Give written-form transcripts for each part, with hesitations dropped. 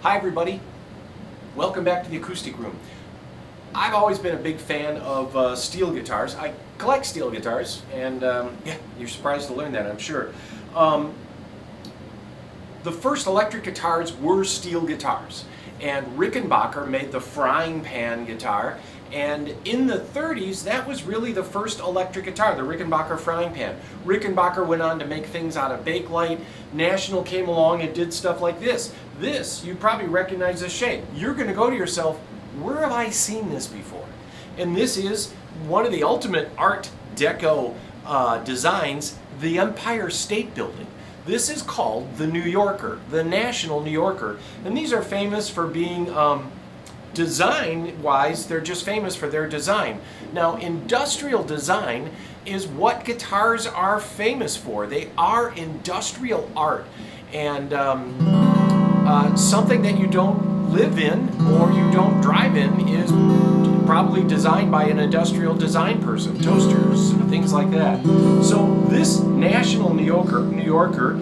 Hi everybody, welcome back to the Acoustic Room. I've always been a big fan of steel guitars. I collect steel guitars, and yeah, you're surprised to learn that, I'm sure. The first electric guitars were steel guitars, and Rickenbacker made the frying pan guitar, and in the 30s that was really the first electric guitar, the Rickenbacker frying pan. Rickenbacker went on to make things out of Bakelite. National came along and did stuff like this. This, you probably recognize the shape. You're going to go to yourself, where have I seen this before? And this is one of the ultimate Art Deco designs, the Empire State Building. This is called the New Yorker, the National New Yorker. And these are famous for being, design-wise, they're just famous for their design. Now, industrial design is what guitars are famous for. They are industrial art. And something that you don't live in or you don't drive in is probably designed by an industrial design person, toasters, things like that. So this National New Yorker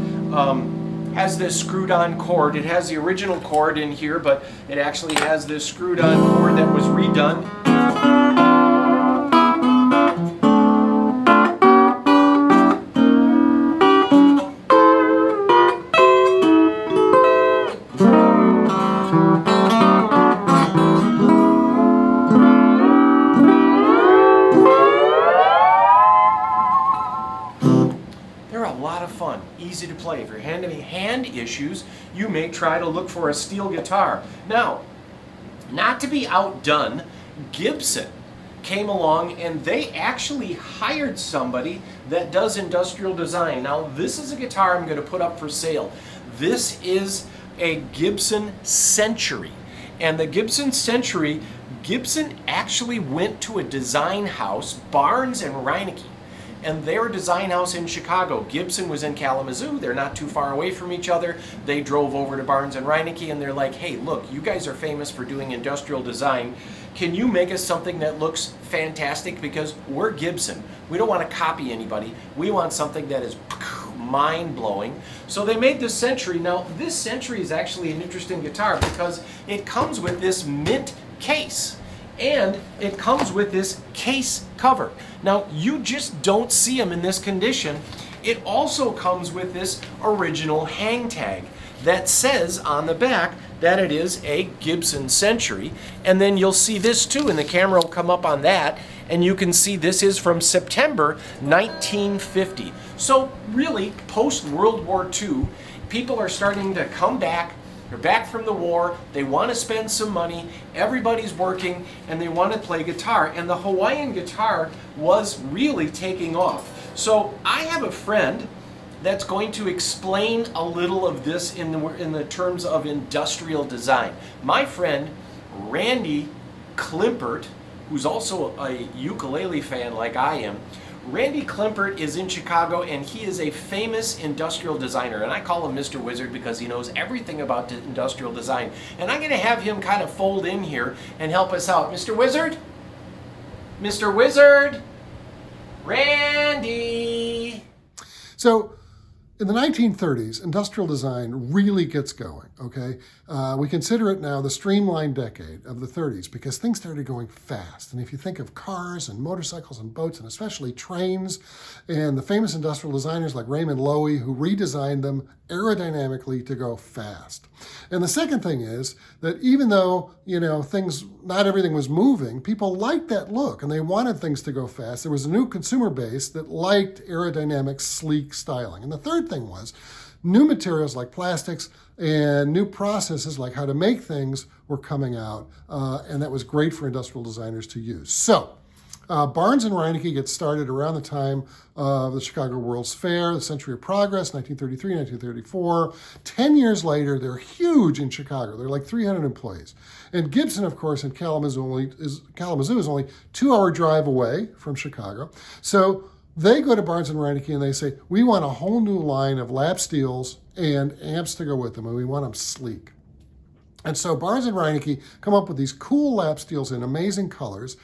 has this screwed-on cord. It has the original cord in here, but it actually has this screwed-on cord that was redone. Fun, easy to play. If you're having any hand issues, you may try to look for a steel guitar. Now, not to be outdone, Gibson came along and they actually hired somebody that does industrial design. Now, this is a guitar I'm going to put up for sale. This is a Gibson Century. And the Gibson Century, Gibson actually went to a design house, Barnes and Rienecke, and their design house in Chicago. Gibson was in Kalamazoo. They're not too far away from each other. They drove over to Barnes and Rienecke and they're like, hey, look, you guys are famous for doing industrial design. Can you make us something that looks fantastic? Because we're Gibson. We don't want to copy anybody. We want something that is mind-blowing. So they made this Century. Now, this Century is actually an interesting guitar because it comes with this mint case. And it comes with this case cover. Now, you just don't see them in this condition. It also comes with this original hang tag that says on the back that it is a Gibson Century. And then you'll see this too, and the camera will come up on that, and you can see this is from September 1950. So really, post-World War II, people are starting to come back. They're back from the war, they want to spend some money, everybody's working, and they want to play guitar. And the Hawaiian guitar was really taking off. So I have a friend that's going to explain a little of this in the terms of industrial design. My friend, Randy Klimpert, who's also a ukulele fan like I am, Randy Klimpert is in Chicago, and he is a famous industrial designer, and I call him Mr. Wizard because he knows everything about industrial design. And I'm going to have him kind of fold in here and help us out. Mr. Wizard? Mr. Wizard? Randy? So, in the 1930s, industrial design really gets going, okay? We consider it now the streamlined decade of the 30s because things started going fast. And if you think of cars and motorcycles and boats and especially trains and the famous industrial designers like Raymond Loewy who redesigned them aerodynamically to go fast. And the second thing is that even though, not everything was moving, people liked that look and they wanted things to go fast. There was a new consumer base that liked aerodynamic, sleek styling. And the third thing was new materials like plastics and new processes like how to make things were coming out, and that was great for industrial designers to use. So, Barnes and Rienecke gets started around the time of the Chicago World's Fair, the Century of Progress, 1933, 1934. 10 years later, they're huge in Chicago. They're like 300 employees. And Gibson, of course, in Kalamazoo is only 2-hour drive away from Chicago. So they go to Barnes and Rienecke and they say, we want a whole new line of lap steels and amps to go with them, and we want them sleek. And so Barnes and Rienecke come up with these cool lap steels in amazing colors.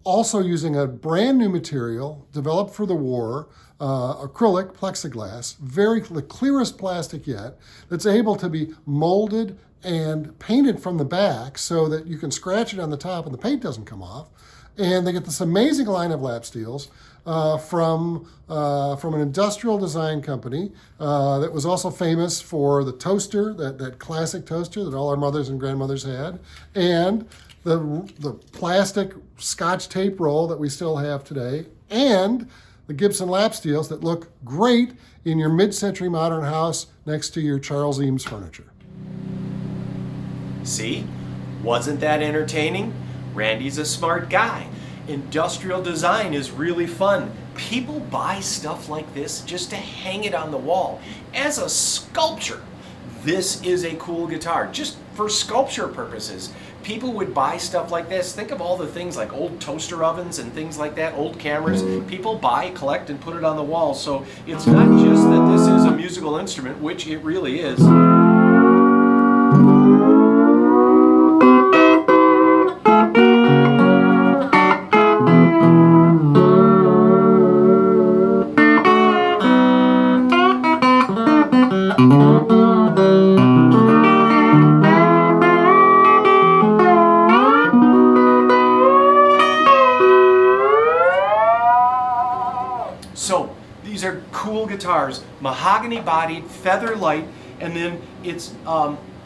also using a brand new material developed for the war, acrylic plexiglass, the clearest plastic yet, that's able to be molded and painted from the back so that you can scratch it on the top and the paint doesn't come off. And they get this amazing line of lap steels from an industrial design company that was also famous for the toaster, that classic toaster that all our mothers and grandmothers had, and the plastic Scotch tape roll that we still have today, and the Gibson lap steels that look great in your mid-century modern house next to your Charles Eames furniture. See? Wasn't that entertaining? Randy's a smart guy. Industrial design is really fun. People buy stuff like this just to hang it on the wall as a sculpture. This is a cool guitar, just for sculpture purposes. People would buy stuff like this. Think of all the things like old toaster ovens and things like that, old cameras. People buy, collect, and put it on the wall. So it's not just that this is a musical instrument, which it really is. So these are cool guitars, mahogany bodied, feather light, and then it's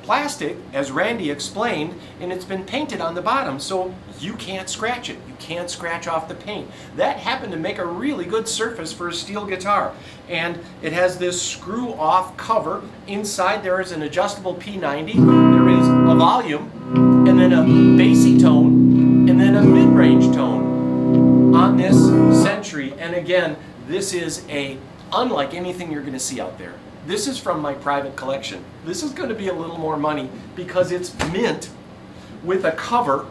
plastic, as Randy explained, and it's been painted on the bottom, so you can't scratch it. You can't scratch off the paint. That happened to make a really good surface for a steel guitar. And it has this screw-off cover. Inside there is an adjustable P90. There is a volume, and then a bassy tone, and then a mid-range tone on this Century. And again, this is unlike anything you're going to see out there. This is from my private collection. This is going to be a little more money because it's mint with a cover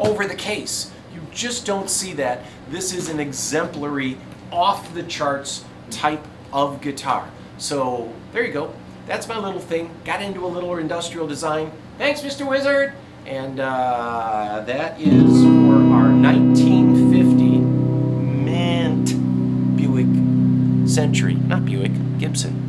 over the case. You just don't see that. This is an exemplary, off-the-charts type of guitar. So there you go. That's my little thing. Got into a little industrial design. Thanks, Mr. Wizard. And that is for our 1950 mint Buick Century. Not Buick, Gibson.